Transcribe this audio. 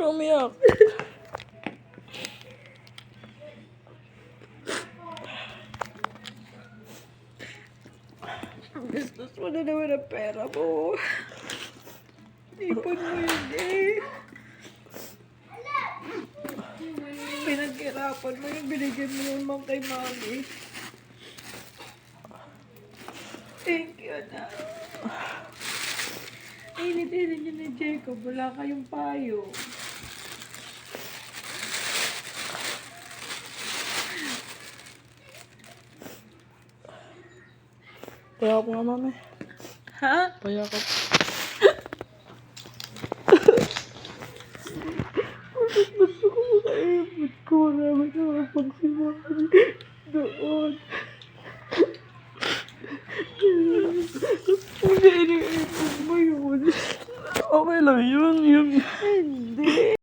ka umiyak. Gusto mo na naman ang pera mo. Ipon mo yun eh. Pinaghirapan mo yung binigyan mo naman kay mami. Thank you na. Init-init yun ni Jacob. Wala kayong payo. Payakap nga, mami. Ha? Payakap. Gusto ko makaipot ko. Marami na pagsimari doon. Hindi iniipot mo yun. Okay lang yun. Hindi.